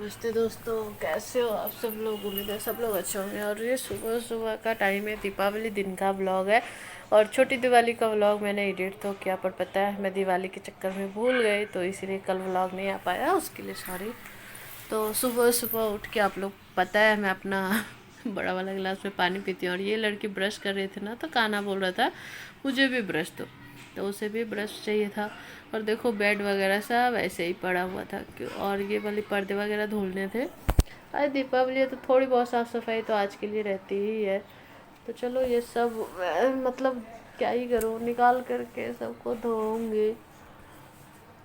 नमस्ते दोस्तों, कैसे हो आप सब लोग। उम्मीद है सब लोग अच्छे होंगे। और ये सुबह सुबह का टाइम है, दीपावली दिन का व्लॉग है। और छोटी दिवाली का व्लॉग मैंने एडिट तो किया, पर पता है मैं दिवाली के चक्कर में भूल गई, तो इसीलिए कल व्लॉग नहीं आ पाया, उसके लिए सॉरी। तो सुबह सुबह उठ के आप लोग पता है मैं अपना बड़ा वाला गिलास में पानी पीती हूँ। और ये लड़की ब्रश कर रही थी ना, तो कान्हा बोल रहा था मुझे भी ब्रश दो, तो उसे भी ब्रश चाहिए था। और देखो बेड वगैरह सब ऐसे ही पड़ा हुआ था और ये वाली पर्दे वगैरह धुलने थे। अरे दीपावली है तो थोड़ी बहुत साफ़ सफाई तो आज के लिए रहती ही है। तो चलो ये सब मतलब क्या ही करूँ, निकाल करके सबको धोऊंगी।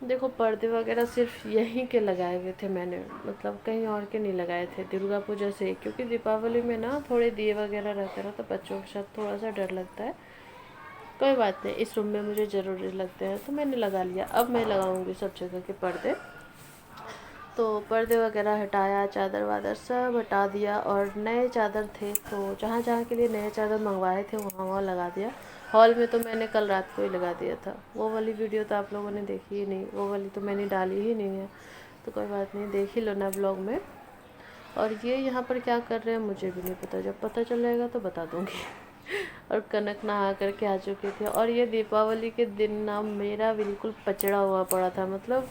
देखो पर्दे वगैरह सिर्फ यहीं के लगाए हुए थे मैंने, मतलब कहीं और के नहीं लगाए थे, दुर्गा पूजा से ही। क्योंकि दीपावली में ना थोड़े दिए वगैरह रहते हैं ना, तो बच्चों के साथ थोड़ा सा डर लगता है। कोई बात नहीं, इस रूम में मुझे ज़रूरी लगते हैं तो मैंने लगा लिया। अब मैं लगाऊंगी सब जगह के पर्दे। तो पर्दे वगैरह हटाया, चादर वादर सब हटा दिया। और नए चादर थे तो जहाँ जहाँ के लिए नए चादर मंगवाए थे वहाँ वहाँ लगा दिया। हॉल में तो मैंने कल रात को ही लगा दिया था। वो वाली वीडियो तो आप लोगों ने देखी ही नहीं, वो वाली तो मैंने डाली ही नहीं है। तो कोई बात नहीं, देख ही लो ना ब्लॉग में। और ये यहाँ पर क्या कर रहे हैं मुझे भी नहीं पता, जब पता चल जाएगा तो बता दूँगी। और कनक नहा करके आ चुके थे। और ये दीपावली के दिन ना मेरा बिल्कुल पचड़ा हुआ पड़ा था, मतलब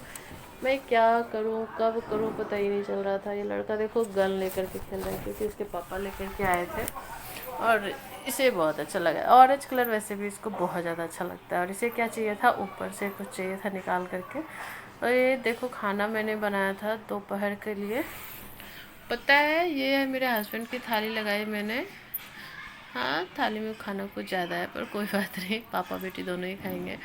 मैं क्या करूं कब करूं पता ही नहीं चल रहा था। ये लड़का देखो गन लेकर के खेल रहा है, क्योंकि उसके पापा लेकर के आए थे। और इसे बहुत अच्छा लगा। ऑरेंज कलर वैसे भी इसको बहुत ज़्यादा अच्छा लगता है। और इसे क्या चाहिए था, ऊपर से कुछ चाहिए था निकाल करके। और ये देखो खाना मैंने बनाया था दोपहर के लिए। पता है ये है मेरे हस्बैंड की थाली लगाई मैंने। हाँ थाली में खाना कुछ ज़्यादा है, पर कोई बात नहीं, पापा बेटी दोनों ही खाएंगे।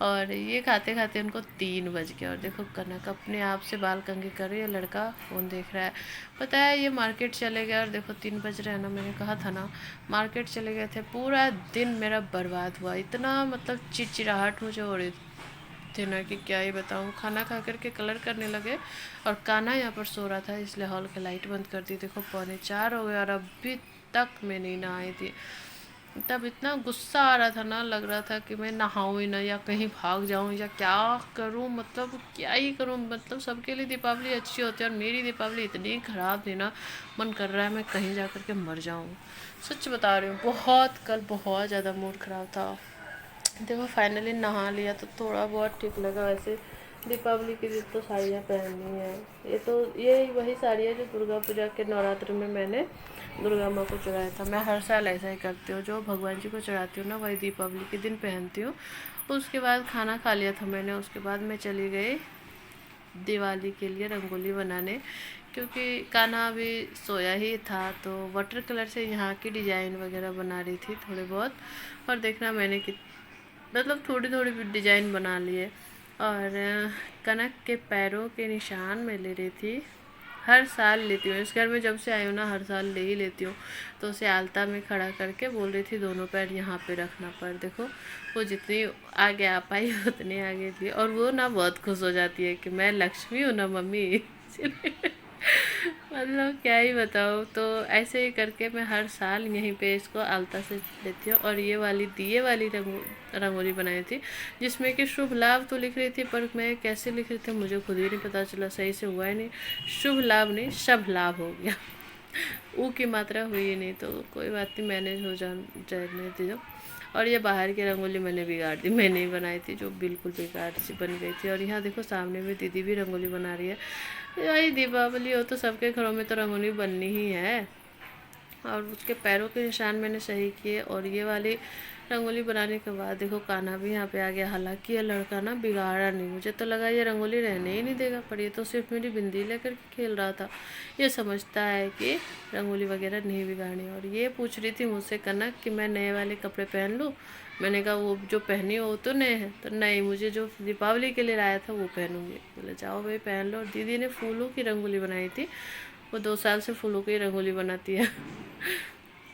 और ये खाते खाते उनको 3 बज गया। और देखो कनक अपने आप से बाल कंघी कर रही है, लड़का फ़ोन देख रहा है। पता है ये मार्केट चले गया और देखो 3 बज रहे हैं ना, मैंने कहा था ना मार्केट चले गए थे। पूरा दिन मेरा बर्बाद हुआ, इतना मतलब चिड़चिड़ाहट मुझे हो रही थी ना कि क्या ही बताऊँ। खाना खा करके कलर करने लगे और कान्हा यहाँ पर सो रहा था, इसलिए हॉल की लाइट बंद कर दी। देखो 3:45 हो गया और अभी तक मैं नहीं नहाई थी। तब इतना गुस्सा आ रहा था ना, लग रहा था कि मैं नहाऊँ ही ना, या कहीं भाग जाऊँ, या क्या करूँ, मतलब क्या ही करूँ। मतलब सबके लिए दीपावली अच्छी होती है और मेरी दीपावली इतनी ख़राब थी ना, मन कर रहा है मैं कहीं जा कर के मर जाऊँ। सच बता रही हूँ, बहुत कल बहुत ज़्यादा मूड ख़राब था। देखो फाइनली नहा लिया तो थोड़ा बहुत ठीक लगा। वैसे दीपावली के दिन तो साड़ियाँ पहननी है। ये तो ये वही साड़ी है जो दुर्गा पूजा के नवरात्र में मैंने दुर्गा माँ को चढ़ाया था। मैं हर साल ऐसा ही करती हूँ, जो भगवान जी को चढ़ाती हूँ ना वही दीपावली के दिन पहनती हूँ। उसके बाद खाना खा लिया था मैंने, उसके बाद मैं चली गई दिवाली के लिए रंगोली बनाने। क्योंकि कान्हा भी सोया ही था, तो वाटर कलर से यहाँ की डिज़ाइन वगैरह बना रही थी थोड़े बहुत। और देखना मैंने मतलब थोड़ी थोड़ी डिजाइन बना लिए। और कनक के पैरों के निशान मैं ले रही थी। हर साल लेती हूँ, इस घर में जब से आई हूँ ना हर साल ले ही लेती हूँ। तो उसे आलता में खड़ा करके बोल रही थी दोनों पैर यहाँ पे रखना। पर देखो वो जितनी आगे आ पाई उतनी आगे थी। और वो ना बहुत खुश हो जाती है कि मैं लक्ष्मी हूँ ना मम्मी। मतलब क्या ही बताओ। तो ऐसे ही करके मैं हर साल यहीं पे इसको आलता से लेती हूँ। और ये वाली दिए वाली रंगोली बनाई थी, जिसमें कि शुभ लाभ तो लिख रही थी, पर मैं कैसे लिख रही थी मुझे खुद ही नहीं पता चला, सही से हुआ ही नहीं। शुभ लाभ नहीं, शुभ लाभ हो गया। ऊ की मात्रा हुई ही नहीं, तो कोई बात नहीं, मैनेज हो जाने दो। और ये बाहर की रंगोली मैंने बिगाड़ दी, मैंने ही बनाई थी, जो बिल्कुल बेकार सी बन गई थी। और यहाँ देखो सामने में दीदी भी रंगोली बना रही है। भाई दीपावली हो तो सबके घरों में तो रंगोली बननी ही है। और उसके पैरों के निशान मैंने सही किए। और ये वाली रंगोली बनाने के बाद देखो कान्हा भी यहाँ पे आ गया। हालांकि ये लड़का ना बिगाड़ा नहीं, मुझे तो लगा ये रंगोली रहने ही नहीं देगा, पर ये तो सिर्फ मेरी बिंदी लेकर के खेल रहा था। ये समझता है कि रंगोली वगैरह नहीं बिगाड़नी। और ये पूछ रही थी मुझसे कनक कि मैं नए वाले कपड़े पहन लूँ। मैंने कहा वो जो पहनी हो वो तो नए हैं, तो नहीं, मुझे जो दीपावली के लिए लाया था वो पहनूंगी। बोले जाओ भाई पहन लो। और दीदी ने फूलों की रंगोली बनाई थी, वो 2 साल से फूलों की रंगोली बनाती है।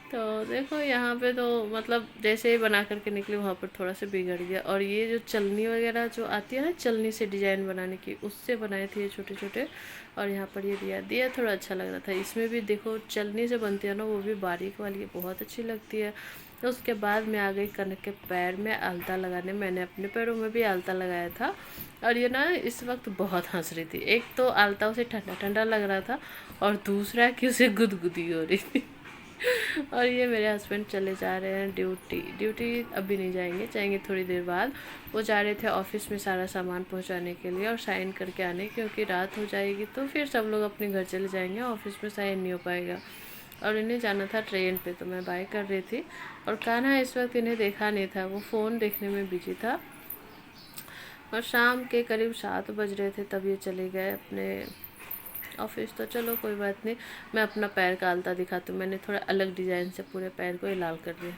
तो देखो यहाँ पे तो मतलब जैसे ही बना करके निकली वहाँ पर थोड़ा सा बिगड़ गया। और ये जो चलनी वगैरह जो आती है ना, चलनी से डिजाइन बनाने की, उससे बनाए थे ये छोटे छोटे। और यहाँ पर ये दिया दिया थोड़ा अच्छा लग रहा था। इसमें भी देखो चलनी से बनती है ना, वो भी बारीक वाली, बहुत अच्छी लगती है। उसके बाद मैं आ गई कनक के पैर में आलता लगाने। मैंने अपने पैरों में भी आलता लगाया था। और ये ना इस वक्त बहुत हंस रही थी। एक तो आलता उसे ठंडा ठंडा लग रहा था और दूसरा कि उसे गुदगुदी हो रही थी। और ये मेरे हस्बैंड चले जा रहे हैं ड्यूटी अभी नहीं जाएंगे थोड़ी देर बाद। वो जा रहे थे ऑफिस में सारा सामान पहुंचाने के लिए और साइन करके आने, क्योंकि रात हो जाएगी तो फिर सब लोग अपने घर चले जाएंगे, ऑफिस में साइन नहीं हो पाएगा। और इन्हें जाना था ट्रेन पे, तो मैं बाय कर रही थी। और कान्हा इस वक्त इन्हें देखा नहीं था, वो फ़ोन देखने में बिजी था। और शाम के करीब 7 बज रहे थे तब ये चले गए अपने ऑफिस। तो चलो कोई बात नहीं, मैं अपना पैर का आलता दिखाती हूँ। मैंने थोड़ा अलग डिज़ाइन से पूरे पैर को ही लाल कर दिया।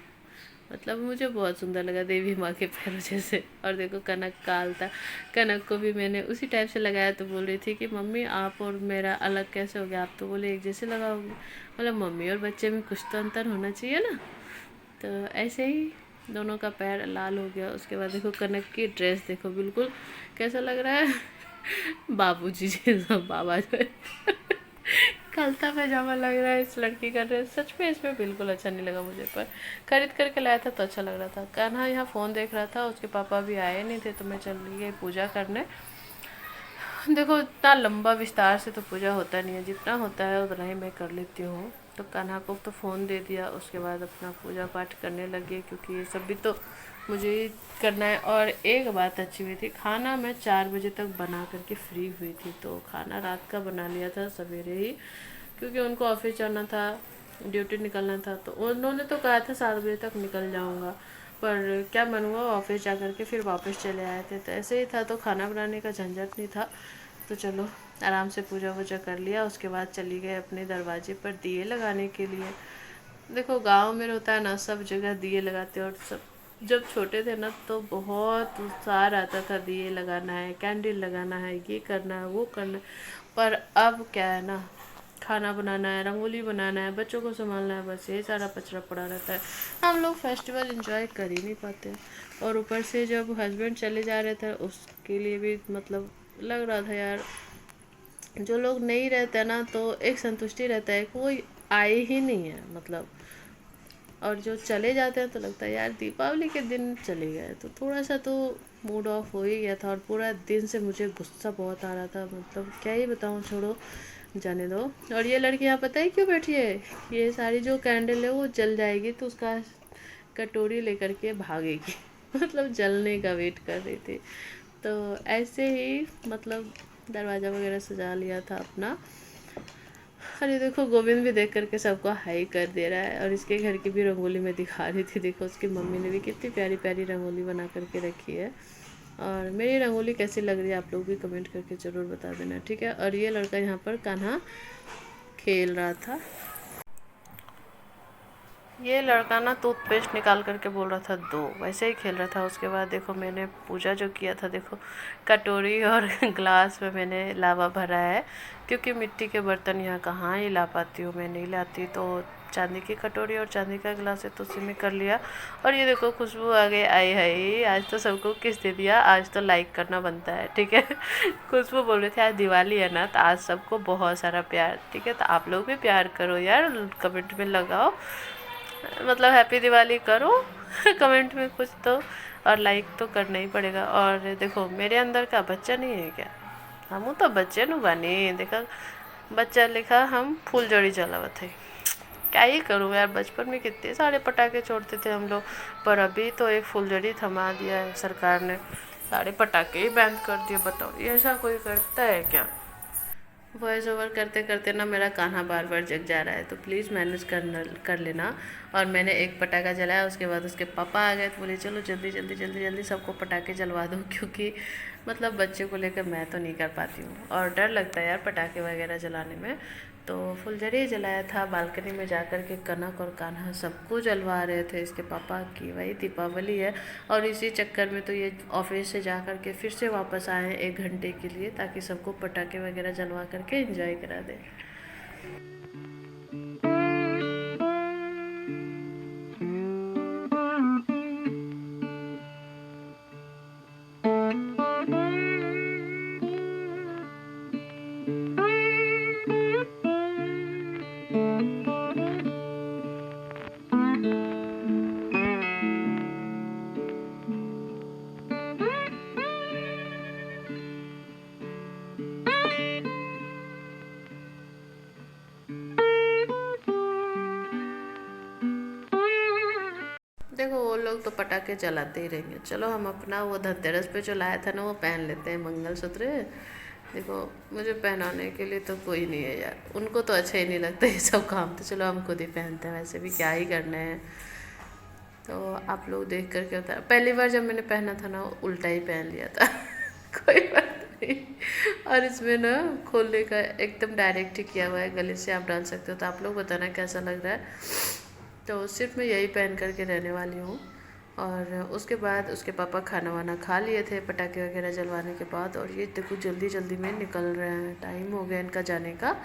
मतलब मुझे बहुत सुंदर लगा देवी माँ के पैरों जैसे। और देखो कनक का आलता, कनक को भी मैंने उसी टाइप से लगाया। तो बोल रही थी कि मम्मी आप और मेरा अलग कैसे हो गया, आप तो बोले एक जैसे लगाओगी। मतलब मम्मी और बच्चे में कुछ तो अंतर होना चाहिए ना। तो ऐसे ही दोनों का पैर लाल हो गया। उसके बाद देखो कनक की ड्रेस देखो, बिल्कुल कैसा लग रहा है बाबूजी जैसा, बाबा जो है कलता पैजामा लग रहा है इस लड़की का ड्रेस। सच में इसमें बिल्कुल अच्छा नहीं लगा मुझे, पर खरीद करके लाया था तो अच्छा लग रहा था। कान्हा यहाँ फ़ोन देख रहा था, उसके पापा भी आए नहीं थे, तो मैं चल गई पूजा करने। देखो इतना लंबा विस्तार से तो पूजा होता नहीं है, जितना होता है उतना ही मैं कर लेती हूँ। तो कान्हा को तो फ़ोन दे दिया, उसके बाद अपना पूजा पाठ करने लगे, क्योंकि ये सब भी तो मुझे ही करना है। और एक बात अच्छी हुई थी, खाना मैं 4 बजे तक बना करके फ्री हुई थी। तो खाना रात का बना लिया था सवेरे ही, क्योंकि उनको ऑफिस जाना था, ड्यूटी निकलना था। तो उन्होंने तो कहा था 7 बजे तक निकल जाऊँगा, पर क्या मन हुआ ऑफिस जा कर के फिर वापस चले आए थे। तो ऐसे ही था, तो खाना बनाने का झंझट नहीं था। तो चलो आराम से पूजा वूजा कर लिया। उसके बाद चली गए अपने दरवाजे पर दिए लगाने के लिए। देखो गांव में होता है ना, सब जगह दिए लगाते हैं। और सब जब छोटे थे ना तो बहुत उत्साह आता था, दिए लगाना है, कैंडल लगाना है, ये करना है, वो करना है। पर अब क्या है ना, खाना बनाना है, रंगोली बनाना है, बच्चों को संभालना है, बस यही सारा पचड़ा पड़ा रहता है। हम लोग फेस्टिवल एंजॉय कर ही नहीं पाते। और ऊपर से जब हस्बैंड चले जा रहे थे उसके लिए भी मतलब लग रहा था यार, जो लोग नहीं रहते ना तो एक संतुष्टि रहता है कि वो आए ही नहीं है मतलब। और जो चले जाते हैं तो लगता है यार दीपावली के दिन चले गए, तो थोड़ा सा तो मूड ऑफ हो ही गया था। और पूरा दिन से मुझे गुस्सा बहुत आ रहा था, मतलब क्या ही बताऊँ, छोड़ो जाने दो। और ये लड़की यहाँ पता है क्यों बैठी है, ये सारी जो कैंडल है वो जल जाएगी तो उसका कटोरी लेकर के भागेगी मतलब जलने का वेट कर रही थी। तो ऐसे ही मतलब दरवाज़ा वगैरह सजा लिया था अपना। अरे देखो गोविंद भी देख करके सबको हाई कर दे रहा है। और इसके घर की भी रंगोली मैं दिखा रही थी, देखो उसकी मम्मी ने भी कितनी प्यारी प्यारी रंगोली बना करके रखी है। और मेरी रंगोली कैसी लग रही है आप लोग भी कमेंट करके ज़रूर बता देना, ठीक है। और ये लड़का यहाँ पर कान्हा खेल रहा था। ये लड़का ना टूथपेस्ट निकाल करके बोल रहा था दो, वैसे ही खेल रहा था। उसके बाद देखो मैंने पूजा जो किया था, देखो कटोरी और ग्लास में मैंने लावा भरा है, क्योंकि मिट्टी के बर्तन यहाँ कहाँ ही ला पाती हूँ, मैं नहीं लाती। तो चांदी की कटोरी और चांदी का गिलास है तो उसी में कर लिया। और ये देखो खुशबू आ गई, आई है आज तो सबको किस दे दिया, आज तो लाइक करना बनता है, ठीक है खुशबू बोल रही थी आज दिवाली है ना, तो आज सबको बहुत सारा प्यार, ठीक है। तो आप लोग भी प्यार करो यार, कमेंट में लगाओ, मतलब हैप्पी दिवाली करो कमेंट में कुछ तो, और लाइक तो करना ही पड़ेगा। और देखो मेरे अंदर का बच्चा नहीं है क्या, हम तो बच्चे नु बनी, देखा बच्चा लिखा हम फूल जोड़ी जलावत है। क्या ही करूँ यार, बचपन में कितने सारे पटाखे छोड़ते थे हम लोग, पर अभी तो एक फुलझड़ी थमा दिया है सरकार ने, सारे पटाखे ही बैन कर दिए। बताओ ये ऐसा कोई करता है क्या। वॉइस ओवर करते करते ना मेरा कान्हा बार बार जग जा रहा है, तो प्लीज़ मैनेज कर लेना। और मैंने एक पटाखा जलाया, उसके बाद उसके पापा आ गए तो बोले चलो जल्दी जल्दी जल्दी जल्दी सबको पटाखे जलवा दो, क्योंकि मतलब बच्चे को लेकर मैं तो नहीं कर पाती हूँ और डर लगता है यार पटाखे वगैरह जलाने में। तो फुलझड़ी जलाया था, बालकनी में जा कर के कनक और कान्हा सबको जलवा रहे थे इसके पापा की, वही दीपावली है। और इसी चक्कर में तो ये ऑफिस से जा कर के फिर से वापस आए हैं 1 घंटे के लिए, ताकि सबको पटाखे वगैरह जलवा करके एंजॉय करा दें। पटाखे जलाते ही रहेंगे। चलो हम अपना वो धनतेरस पे जो लाया था ना वो पहन लेते हैं मंगलसूत्र। देखो मुझे पहनाने के लिए तो कोई नहीं है यार, उनको तो अच्छा ही नहीं लगता ये सब काम, तो चलो हम खुद ही पहनते हैं, वैसे भी क्या ही करना है। तो आप लोग देख कर के बता, पहली बार जब मैंने पहना था ना उल्टा ही पहन लिया था कोई बात नहीं। और इसमें ना खोलने का एकदम डायरेक्ट ही किया हुआ है, गले से आप डाल सकते हो। तो आप लोग बताना कैसा लग रहा है। तो सिर्फ मैं यही पहन करके रहने वाली हूँ। और उसके बाद उसके पापा खाना वाना खा लिए थे पटाखे वगैरह जलवाने के बाद, और ये देखो जल्दी जल्दी में निकल रहे हैं, टाइम हो गया इनका जाने का।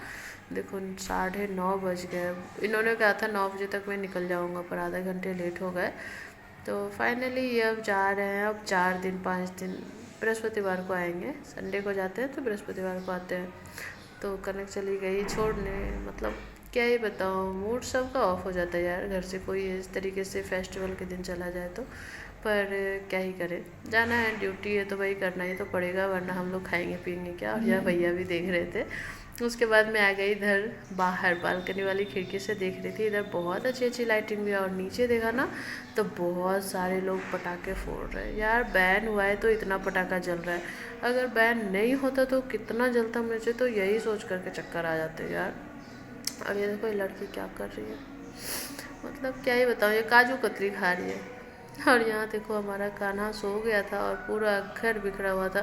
देखो 9:30 बज गए, इन्होंने कहा था 9 बजे तक मैं निकल जाऊँगा, पर आधा घंटे लेट हो गए। तो फाइनली ये अब जा रहे हैं। अब 4 दिन 5 दिन, बृहस्पतिवार को आएंगे, संडे को जाते हैं तो बृहस्पतिवार को आते हैं। तो कनक चली गई छोड़ने, मतलब क्या ही बताऊँ, मूड सबका ऑफ हो जाता है यार, घर से कोई इस तरीके से फेस्टिवल के दिन चला जाए तो। पर क्या ही करें, जाना है, ड्यूटी है तो भाई करना ही तो पड़ेगा, वरना हम लोग खाएंगे पियेंगे क्या। और यह भैया भी देख रहे थे। उसके बाद मैं आ गई इधर बाहर, बालकनी वाली खिड़की से देख रही थी, इधर बहुत अच्छी अच्छी लाइटिंग भी है। और नीचे देखा ना तो बहुत सारे लोग पटाखे फोड़ रहे हैं यार। बैन हुआ है तो इतना पटाखा जल रहा है, अगर बैन नहीं होता तो कितना जलता, मुझे तो यही सोच करके चक्कर आ जाते यार। और ये देखो ये लड़की क्या कर रही है, मतलब क्या ही बताऊँ, ये काजू कतली खा रही है। और यहाँ देखो हमारा कान्हा सो गया था और पूरा घर बिखरा हुआ था।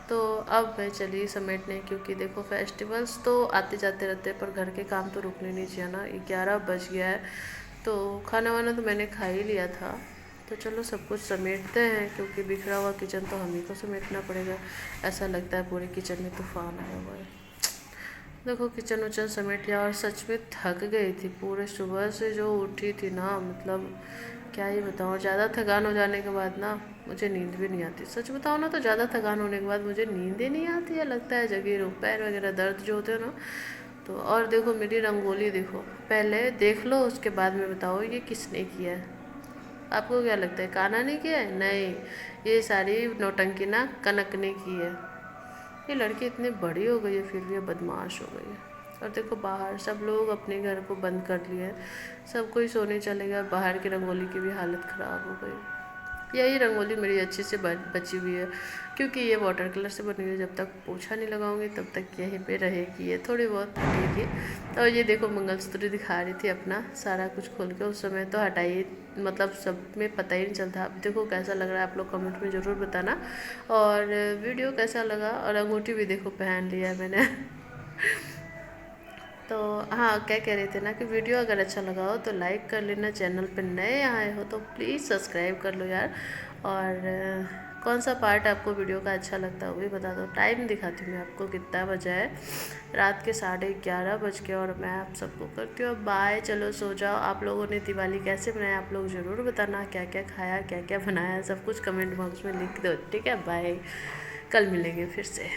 तो अब मैं चली समेटने, क्योंकि देखो फेस्टिवल्स तो आते जाते रहते हैं, पर घर के काम तो रुकने नहीं चाहिए ना। 11 बज गया है, तो खाना वाना तो मैंने खा ही लिया था। तो चलो सब कुछ समेटते हैं, क्योंकि बिखरा हुआ किचन तो हम ही को समेटना पड़ेगा। ऐसा लगता है पूरे किचन में तूफान आया हुआ है। देखो किचन उचन समेट लिया, और सच में थक गई थी पूरे सुबह से जो उठी थी ना, मतलब क्या ही बताऊँ। ज़्यादा थकान हो जाने के बाद ना मुझे नींद भी नहीं आती, सच बताओ ना, तो ज़्यादा थकान होने के बाद मुझे नींद ही नहीं आती है, लगता है जगी रहूँ। पैर वगैरह दर्द जो होते हैं ना। तो और देखो मेरी रंगोली देखो, पहले देख लो उसके बाद में बताओ ये किसने किया है। आपको क्या लगता है कान्हा ने किया है? नहीं, ये सारी नौटंकी ना कनक ने की है। ये लड़की इतनी बड़ी हो गई है फिर भी ये बदमाश हो गई है। और देखो बाहर सब लोग अपने घर को बंद कर लिए हैं, सब कोई सोने चले गया, बाहर की रंगोली की भी हालत ख़राब हो गई। यही रंगोली मेरी अच्छी से बची हुई है, क्योंकि ये वाटर कलर से बनी हुई है, जब तक पोछा नहीं लगाऊंगी तब तक यहीं पे रहेगी, ये थोड़ी बहुत हटेगी। और ये देखो मंगलसूत्र दिखा रही थी अपना सारा कुछ खोल के, उस समय तो हटाई, मतलब सब में पता ही नहीं चलता। अब देखो कैसा लग रहा है, आप लोग कमेंट में ज़रूर बताना। और वीडियो कैसा लगा, और अंगूठी भी देखो पहन लिया है मैंने तो हाँ, क्या कह रहे थे ना कि वीडियो अगर अच्छा लगा हो तो लाइक कर लेना, चैनल पर नए आए हो तो प्लीज़ सब्सक्राइब कर लो यार। और कौन सा पार्ट आपको वीडियो का अच्छा लगता है वो भी बता दो। टाइम दिखाती हूँ मैं आपको कितना बजा है, रात के 11:30 बज के। और मैं आप सबको करती हूँ बाय, चलो सो जाओ। आप लोगों ने दिवाली कैसे बनाया आप लोग ज़रूर बताना, क्या क्या खाया क्या क्या बनाया, सब कुछ कमेंट बॉक्स में लिख दो, ठीक है। बाय, कल मिलेंगे फिर से।